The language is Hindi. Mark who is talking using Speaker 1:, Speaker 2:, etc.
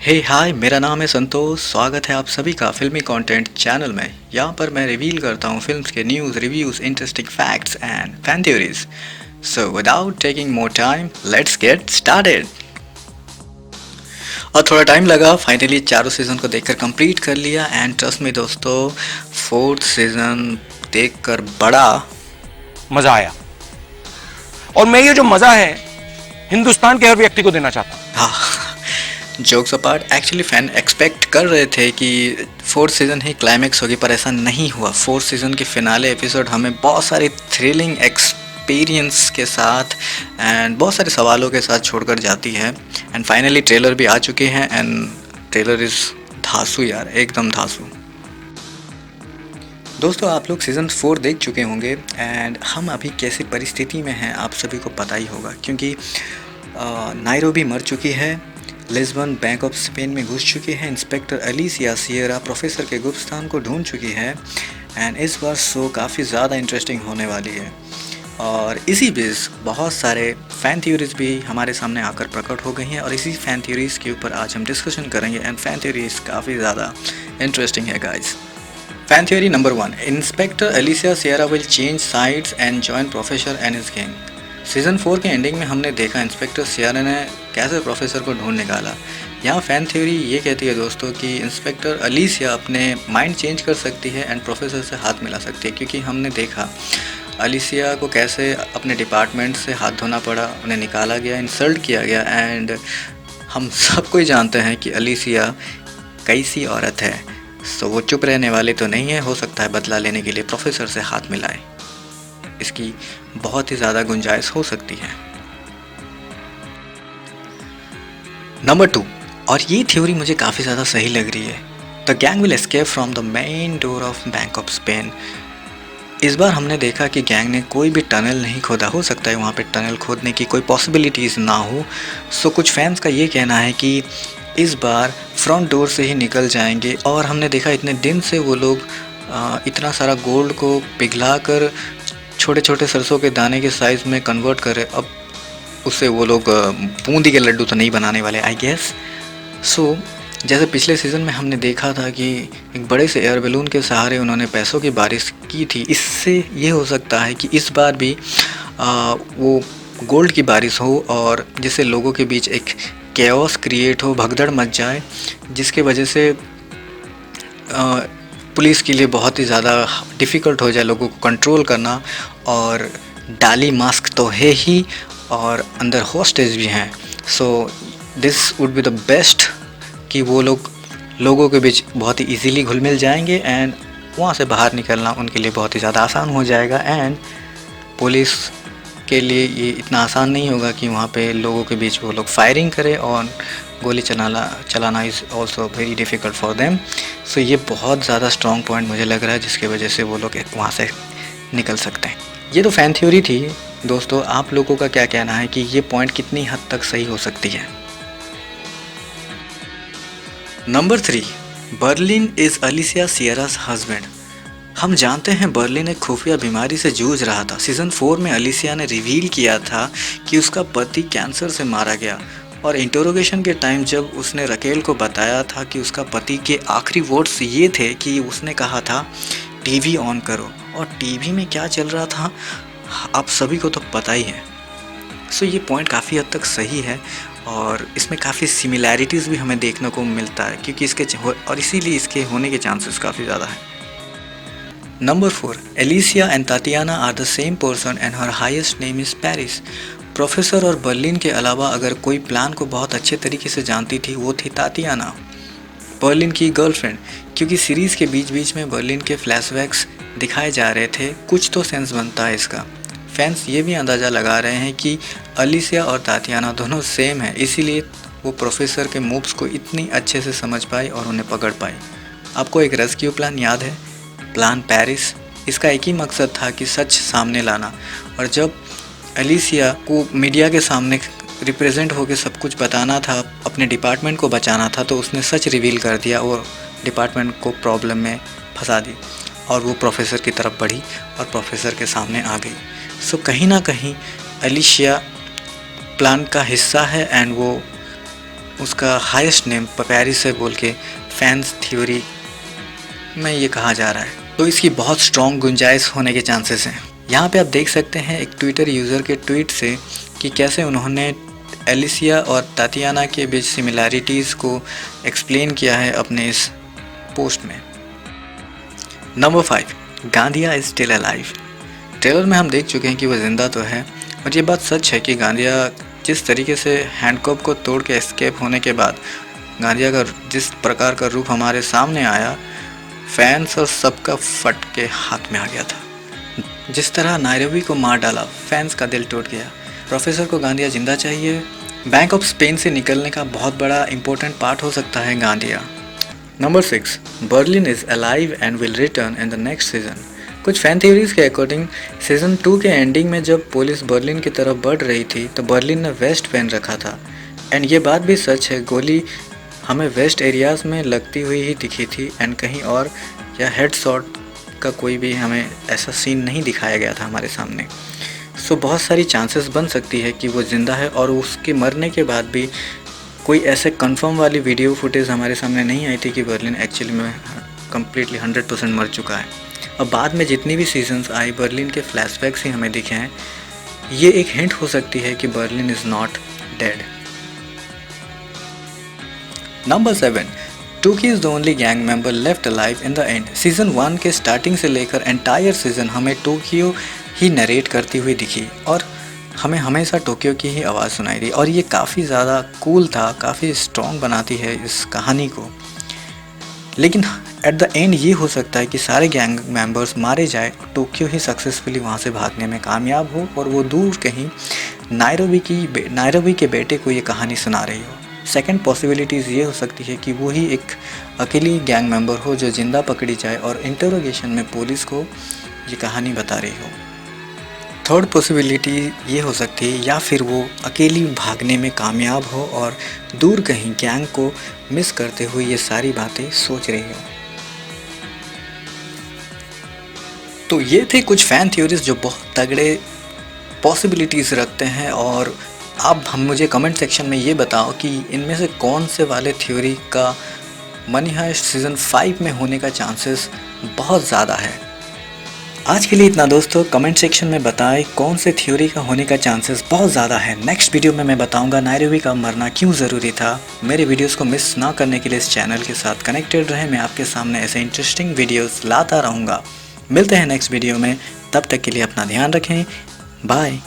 Speaker 1: हे हाय, मेरा नाम है संतोष। स्वागत है आप सभी का फिल्मी कंटेंट चैनल में। यहाँ पर मैं रिवील करता हूँ फिल्म्स के news, reviews, interesting facts and fan theories. So without taking more time, let's get started. और थोड़ा टाइम लगा, फाइनली चारों सीज़न को देखकर कंप्लीट कर लिया। एंड ट्रस्ट में दोस्तों, फोर्थ सीज़न देखकर बड़ा
Speaker 2: मजा आया। और मैं ये जो मजा है हिंदुस्तान के हर व्यक्ति को देना चाहता हूं।
Speaker 1: हाँ, jokes apart, actually fan expect कर रहे थे कि फोर्थ सीज़न ही क्लाइमैक्स होगी, पर ऐसा नहीं हुआ। फोर्थ सीज़न के फिनाले एपिसोड हमें बहुत सारे थ्रिलिंग एक्सपीरियंस के साथ एंड बहुत सारे सवालों के साथ छोड़कर जाती है। एंड फाइनली ट्रेलर भी आ चुके हैं एंड ट्रेलर इज़ धांसू यार, एकदम धांसू। दोस्तों, आप लोग सीज़न 4 देख चुके होंगे एंड हम अभी कैसी परिस्थिति में हैं आप सभी को पता ही होगा, क्योंकि नायरोबी मर चुकी है, लिस्बन बैंक ऑफ स्पेन में घुस चुकी है, इंस्पेक्टर अलीसिया सियरा प्रोफेसर के गुप्त स्थान को ढूंढ चुकी है। एंड इस बार शो काफ़ी ज़्यादा इंटरेस्टिंग होने वाली है। और इसी बीच बहुत सारे फ़ैन थ्योरीज भी हमारे सामने आकर प्रकट हो गई हैं और इसी फ़ैन थ्योरीज़ के ऊपर आज हम डिस्कशन करेंगे। एंड फ़ैन थ्योरीज काफ़ी ज़्यादा इंटरेस्टिंग है guys. Fan theory number 1, inspector अलीसिया Sierra will change sides and join professor and his gang. Season 4 के एंडिंग में हमने देखा इंस्पेक्टर सियरा ने कैसे प्रोफेसर को ढूंढ निकाला। यहाँ फ़ैन थ्योरी ये कहती है दोस्तों कि इंस्पेक्टर अलीसिया अपने माइंड चेंज कर सकती है एंड प्रोफेसर से हाथ मिला सकती है, क्योंकि हमने देखा अलीसिया को कैसे अपने डिपार्टमेंट से हाथ धोना पड़ा, उन्हें निकाला गया, इंसल्ट किया गया। एंड हम सबको ही जानते हैं कि अलीसिया कैसी औरत है, सो वो चुप रहने वाली तो नहीं है। हो सकता है बदला लेने के लिए प्रोफेसर से हाथ मिलाए, इसकी बहुत ही ज़्यादा गुंजाइश हो सकती है। नंबर 2, और ये थ्योरी मुझे काफ़ी ज़्यादा सही लग रही है, the gang will escape from the main door of bank of Spain. इस बार हमने देखा कि गैंग ने कोई भी टनल नहीं खोदा, हो सकता है वहाँ पे टनल खोदने की कोई पॉसिबिलिटीज़ ना हो। सो कुछ फैंस का ये कहना है कि इस बार फ्रंट डोर से ही निकल जाएंगे। और हमने देखा इतने दिन से वो लोग इतना सारा गोल्ड को पिघला कर छोटे छोटे सरसों के दाने के साइज़ में कन्वर्ट करे, अब उससे वो लोग बूंदी के लड्डू तो नहीं बनाने वाले आई गेस। सो जैसे पिछले सीज़न में हमने देखा था कि एक बड़े से एयर बैलून के सहारे उन्होंने पैसों की बारिश की थी, इससे ये हो सकता है कि इस बार भी वो गोल्ड की बारिश हो और जिससे लोगों के बीच एक केओस क्रिएट हो, भगदड़ मच जाए, जिसके वजह से पुलिस के लिए बहुत ही ज़्यादा डिफ़िकल्ट हो जाए लोगों को कंट्रोल करना। और डाली मास्क तो है ही और अंदर हॉस्टेज भी हैं। So this would be the best कि वो लोगों के बीच बहुत ही इजीली घुल मिल जाएंगे एंड वहाँ से बाहर निकलना उनके लिए बहुत ही ज़्यादा आसान हो जाएगा। एंड पुलिस के लिए ये इतना आसान नहीं होगा कि वहाँ पे लोगों के बीच वो लोग फायरिंग करें, और गोली चलाना is also very difficult for them. So ये बहुत ज़्यादा स्ट्रॉन्ग पॉइंट मुझे लग रहा है, जिसकी वजह से वो लोग वहाँ से निकल सकते हैं। ये तो फ़ैन थ्योरी थी दोस्तों, आप लोगों का क्या कहना है कि ये पॉइंट कितनी हद तक सही हो सकती है। Number 3, Berlin is Alicia Sierra's husband. हम जानते हैं बर्लिन एक खुफिया बीमारी से जूझ रहा था। सीज़न 4 में अलीसिया ने रिवील किया था कि उसका पति कैंसर से मारा गया, और इंटरोगेशन के टाइम जब उसने रकेल को बताया था कि उसका पति के आखिरी वर्ड्स ये थे कि उसने कहा था टीवी ऑन करो, और टीवी में क्या चल रहा था आप सभी को तो पता ही है। सो ये पॉइंट काफ़ी हद तक सही है और इसमें काफ़ी सिमिलैरिटीज़ भी हमें देखने को मिलता है, क्योंकि और इसीलिए इसके होने के चांसेस काफ़ी ज़्यादा है। Number 4, Alicia and Tatiana are the same person and her highest name is Paris. Professor और बर्लिन के अलावा अगर कोई प्लान को बहुत अच्छे तरीके से जानती थी वो थी तातियाना, बर्लिन की गर्लफ्रेंड। क्योंकि सीरीज़ के बीच बीच में बर्लिन के फ्लैशबैक्स दिखाए जा रहे थे, कुछ तो सेंस बनता है इसका। फैंस ये भी अंदाज़ा लगा रहे हैं कि अलीसिया और तातियाना दोनों सेम है, इसीलिए वो प्रोफेसर के मूव्स को इतनी अच्छे से समझ पाई और उन्हें पकड़ पाई। आपको एक रेस्क्यू प्लान याद है, प्लान पेरिस? इसका एक ही मकसद था कि सच सामने लाना। और जब अलीसिया को मीडिया के सामने रिप्रेजेंट होकर सब कुछ बताना था, अपने डिपार्टमेंट को बचाना था, तो उसने सच रिवील कर दिया और डिपार्टमेंट को प्रॉब्लम में फंसा दी, और वो प्रोफेसर की तरफ बढ़ी और प्रोफेसर के सामने आ गई। सो कहीं ना कहीं अलीसिया प्लान का हिस्सा है एंड वो उसका हाईएस्ट नेम पेरिस से बोल के फैंस थ्योरी में ये कहा जा रहा है, तो इसकी बहुत स्ट्रॉन्ग गुंजाइश होने के चांसेस हैं। यहाँ पे आप देख सकते हैं एक ट्विटर यूज़र के ट्वीट से कि कैसे उन्होंने एलिसिया और तातियाना के बीच सिमिलैरिटीज़ को एक्सप्लेन किया है अपने इस पोस्ट में। Number 5, Gandia is still alive. Trailer में हम देख चुके हैं कि वह ज़िंदा तो है, और ये बात सच है कि गांधिया जिस तरीके से हैंडकॉप को तोड़ के एस्केप होने के बाद गांधिया का जिस प्रकार का रूप हमारे सामने आया, फैंस और सबका फट के हाथ में आ गया था। जिस तरह नायरोबी को मार डाला, फैंस का दिल टूट गया। प्रोफेसर को गांधिया जिंदा चाहिए। बैंक ऑफ स्पेन से निकलने का बहुत बड़ा इंपॉर्टेंट पार्ट हो सकता है Gandia. Number 6, Berlin is alive and will return in the next season. कुछ फैन थ्योरीज के अकॉर्डिंग सीज़न 2 के एंडिंग में जब पुलिस बर्लिन की तरफ बढ़ रही थी तो बर्लिन ने वेस्ट पहन रखा था, एंड ये बात भी सच है। गोली हमें वेस्ट एरियाज़ में लगती हुई ही दिखी थी, एंड कहीं और या हेड शॉट का कोई भी हमें ऐसा सीन नहीं दिखाया गया था हमारे सामने। सो बहुत सारी चांसेस बन सकती है कि वो ज़िंदा है, और उसके मरने के बाद भी कोई ऐसे कंफर्म वाली वीडियो फुटेज हमारे सामने नहीं आई थी कि बर्लिन एक्चुअली में कम्प्लीटली 100% मर चुका है। अब बाद में जितनी भी सीजन्स आई, बर्लिन के फ्लैशबैक्स ही हमें दिखे हैं। ये एक हिंट हो सकती है कि Berlin is not dead. Number 7, Tokyo is the only gang member left alive in the end. Season 1 के स्टार्टिंग से लेकर एंटायर सीज़न हमें टोक्यो ही नरेट करती हुई दिखी, और हमें हमेशा टोक्यो की ही आवाज़ सुनाई दी, और ये काफ़ी ज़्यादा कूल था, काफ़ी स्ट्रॉन्ग बनाती है इस कहानी को। लेकिन एट द एंड ये हो सकता है कि सारे गैंग मेंबर्स मारे जाए, टोक्यो ही सक्सेसफुली वहाँ से भागने में कामयाब हो, और वो दूर कहीं नायरोबी के बेटे को ये कहानी सुना रही हो। सेकंड पॉसिबिलिटीज़ ये हो सकती है कि वो ही एक अकेली गैंग मेंबर हो जो ज़िंदा पकड़ी जाए और इंटरोगेशन में पुलिस को ये कहानी बता रही हो। थर्ड पॉसिबिलिटी ये हो सकती है या फिर वो अकेली भागने में कामयाब हो और दूर कहीं गैंग को मिस करते हुए ये सारी बातें सोच रही हो। तो ये थे कुछ फ़ैन थ्योरीज जो बहुत तगड़े पॉसिबिलिटीज़ रखते हैं, और अब हम मुझे कमेंट सेक्शन में ये बताओ कि इनमें से कौन से वाले थ्योरी का मनी हाइस्ट सीज़न 5 में होने का चांसेस बहुत ज़्यादा है। आज के लिए इतना दोस्तों, कमेंट सेक्शन में बताएं कौन से थ्योरी का होने का चांसेस बहुत ज़्यादा है। नेक्स्ट वीडियो में मैं बताऊंगा नायरोबी का मरना क्यों ज़रूरी था। मेरे वीडियोस को मिस ना करने के लिए इस चैनल के साथ कनेक्टेड रहें। मैं आपके सामने ऐसे इंटरेस्टिंग वीडियोस लाता रहूँगा। मिलते हैं नेक्स्ट वीडियो में, तब तक के लिए अपना ध्यान रखें। बाय।